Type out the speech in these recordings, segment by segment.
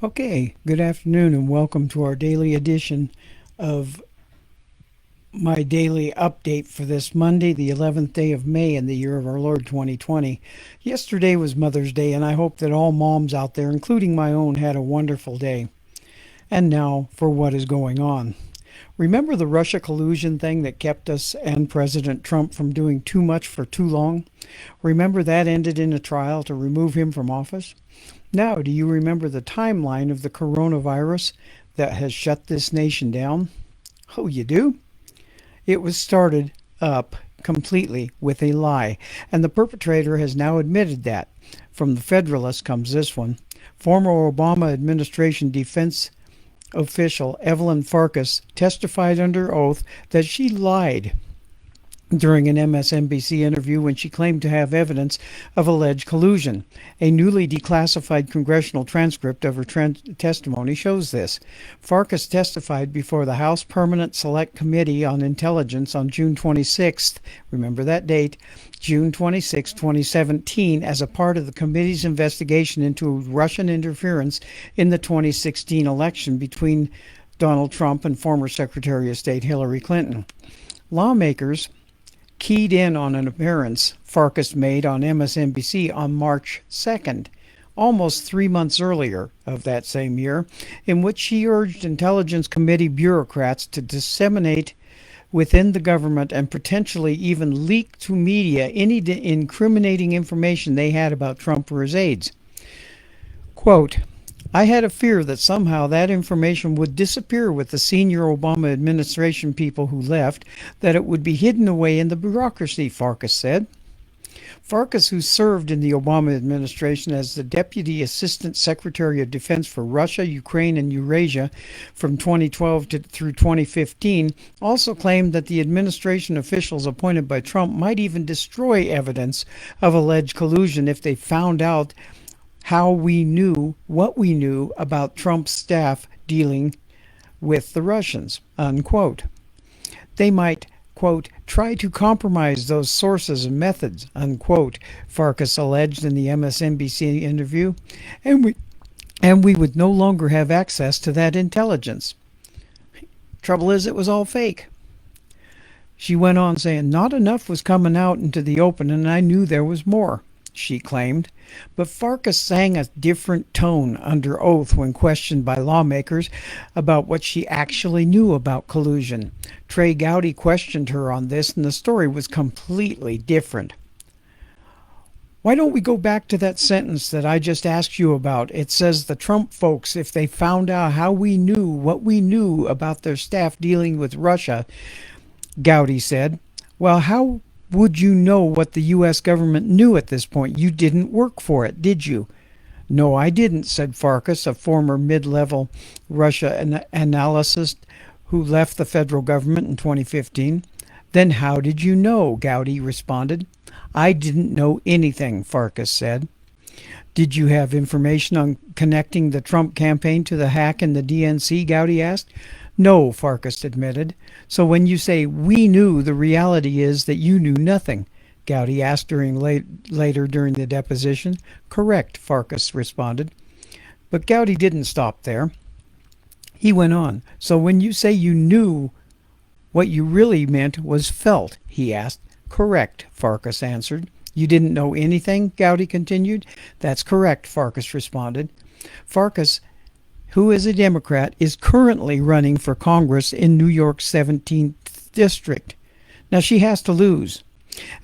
Okay, good afternoon and welcome to our daily edition of my daily update for this Monday, the 11th day of May in the year of our Lord 2020. Yesterday was Mother's Day, and I hope that all moms out there, including my own, had a wonderful day. And now for what is going on. Remember the Russia collusion thing that kept us and President Trump from doing too much for too long? Remember that ended in a trial to remove him from office? Now, do you remember the timeline of the coronavirus that has shut this nation down? Oh, you do? It was started up completely with a lie, and the perpetrator has now admitted that. From the Federalist comes this one. Former Obama administration defense official Evelyn Farkas testified under oath that she lied during an MSNBC interview when she claimed to have evidence of alleged collusion. A newly declassified congressional transcript of her testimony shows this. Farkas testified before the House Permanent Select Committee on Intelligence on June 26th, remember that date, June 26, 2017, as a part of the committee's investigation into Russian interference in the 2016 election between Donald Trump and former Secretary of State Hillary Clinton. Lawmakers keyed in on an appearance Farkas made on MSNBC on March 2nd, almost 3 months earlier of that same year, in which she urged Intelligence Committee bureaucrats to disseminate within the government and potentially even leak to media any incriminating information they had about Trump or his aides. Quote, I had a fear that somehow that information would disappear with the senior Obama administration people who left, that it would be hidden away in the bureaucracy, Farkas said. Farkas, who served in the Obama administration as the Deputy Assistant Secretary of Defense for Russia, Ukraine, and Eurasia from 2012 through 2015, also claimed that the administration officials appointed by Trump might even destroy evidence of alleged collusion if they found out what we knew about Trump's staff dealing with the Russians, unquote. They might, quote, try to compromise those sources and methods, unquote, Farkas alleged in the MSNBC interview, and we would no longer have access to that intelligence. Trouble is, it was all fake. She went on saying, not enough was coming out into the open, and I knew there was more, she claimed. But Farkas sang a different tone under oath when questioned by lawmakers about what she actually knew about collusion. Trey Gowdy questioned her on this, and the story was completely different. Why don't we go back to that sentence that I just asked you about? It says the Trump folks, if they found out what we knew about their staff dealing with Russia, Gowdy said. Well, how would you know what the U.S. government knew at this point? You didn't work for it, did you? No, I didn't, said Farkas, a former mid-level Russia analyst who left the federal government in 2015. Then how did you know? Gowdy responded. I didn't know anything, Farkas said. Did you have information on connecting the Trump campaign to the hack in the DNC? Gowdy asked. No, Farkas admitted. So when you say we knew, the reality is that you knew nothing, Gowdy asked later during the deposition. Correct, Farkas responded. But Gowdy didn't stop there. He went on. So when you say you knew, what you really meant was felt, he asked. Correct, Farkas answered. You didn't know anything, Gowdy continued. That's correct, Farkas responded. Farkas, who is a Democrat, is currently running for Congress in New York's 17th district. Now she has to lose.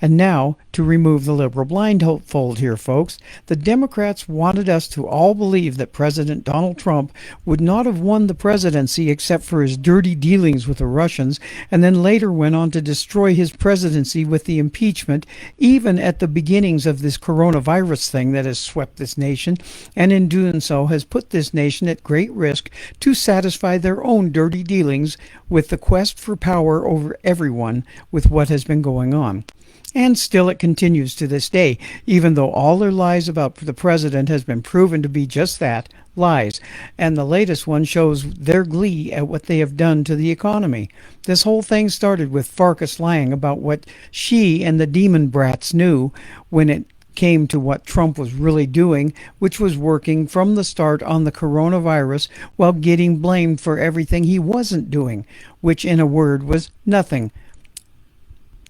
And now, to remove the liberal blindfold here, folks, the Democrats wanted us to all believe that President Donald Trump would not have won the presidency except for his dirty dealings with the Russians, and then later went on to destroy his presidency with the impeachment, even at the beginnings of this coronavirus thing that has swept this nation, and in doing so has put this nation at great risk to satisfy their own dirty dealings with the quest for power over everyone with what has been going on. And still it continues to this day, even though all their lies about the president has been proven to be just that, lies. And the latest one shows their glee at what they have done to the economy. This whole thing started with Farkas lying about what she and the demon brats knew when it came to what Trump was really doing, which was working from the start on the coronavirus while getting blamed for everything he wasn't doing, which in a word was nothing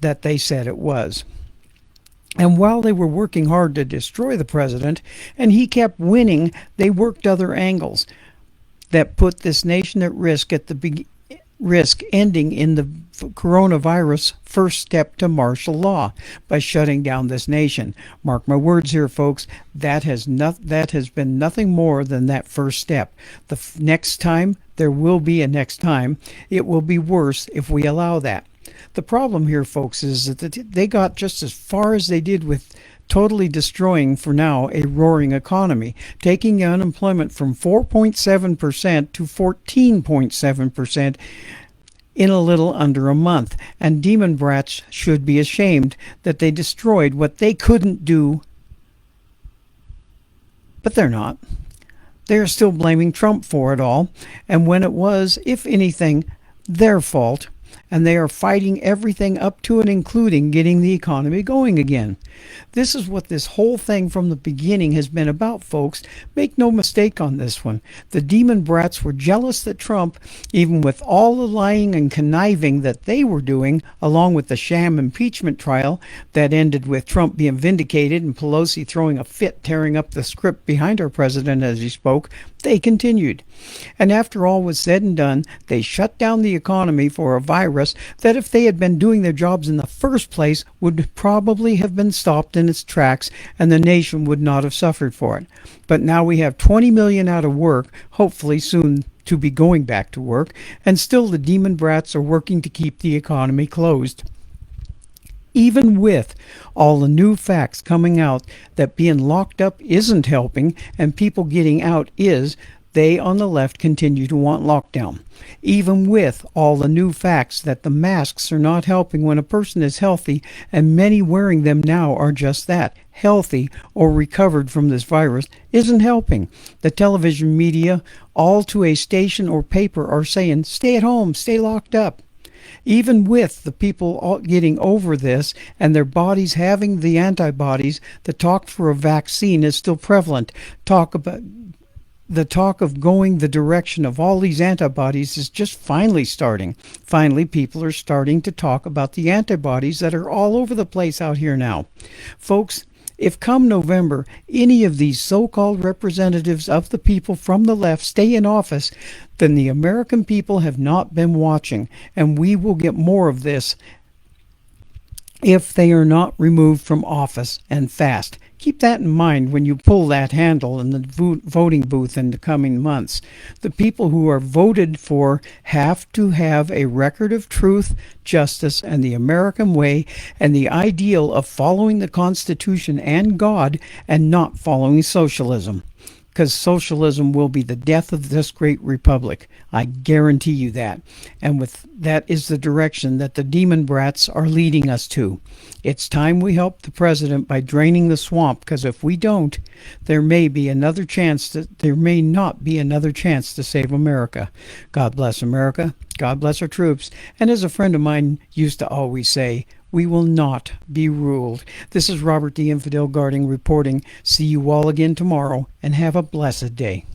that they said it was. And while they were working hard to destroy the president and he kept winning, they worked other angles that put this nation at risk ending in the coronavirus first step to martial law by shutting down this nation. Mark my words here, folks, that has been nothing more than that first step. The next time, there will be a next time, it will be worse if we allow that. The problem here, folks, is that they got just as far as they did with totally destroying, for now, a roaring economy, taking unemployment from 4.7% to 14.7% in a little under a month. And demon brats should be ashamed that they destroyed what they couldn't do, but they're not. They're still blaming Trump for it all, and when it was, if anything, their fault, and they are fighting everything up to and including getting the economy going again. This is what this whole thing from the beginning has been about, folks. Make no mistake on this one. The demon brats were jealous that Trump, even with all the lying and conniving that they were doing, along with the sham impeachment trial that ended with Trump being vindicated and Pelosi throwing a fit, tearing up the script behind our president as he spoke, they continued. And after all was said and done, they shut down the economy for a virus that, if they had been doing their jobs in the first place, would probably have been stopped in its tracks and the nation would not have suffered for it. But now we have 20 million out of work, hopefully soon to be going back to work, and still the demon brats are working to keep the economy closed. Even with all the new facts coming out that being locked up isn't helping and people getting out is, they on the left continue to want lockdown. Even with all the new facts that the masks are not helping when a person is healthy, and many wearing them now are just that, healthy or recovered from this virus, isn't helping. The television media, all to a station or paper, are saying, stay at home, stay locked up. Even with the people getting over this and their bodies having the antibodies, the talk for a vaccine is still prevalent. The talk of going the direction of all these antibodies is just finally starting. Finally, people are starting to talk about the antibodies that are all over the place out here now. Folks, if come November, any of these so-called representatives of the people from the left stay in office, then the American people have not been watching, and we will get more of this if they are not removed from office, and fast. Keep that in mind when you pull that handle in the voting booth in the coming months. The people who are voted for have to have a record of truth, justice, and the American way, and the ideal of following the Constitution and God, and not following socialism. Because socialism will be the death of this great republic. I guarantee you that. And with that is the direction that the demon brats are leading us to. It's time we help the president by draining the swamp, because if we don't, there may not be another chance to save America. God bless America. God bless our troops. And as a friend of mine used to always say, we will not be ruled. This is Robert the Infidel Guarding reporting. See you all again tomorrow, and have a blessed day.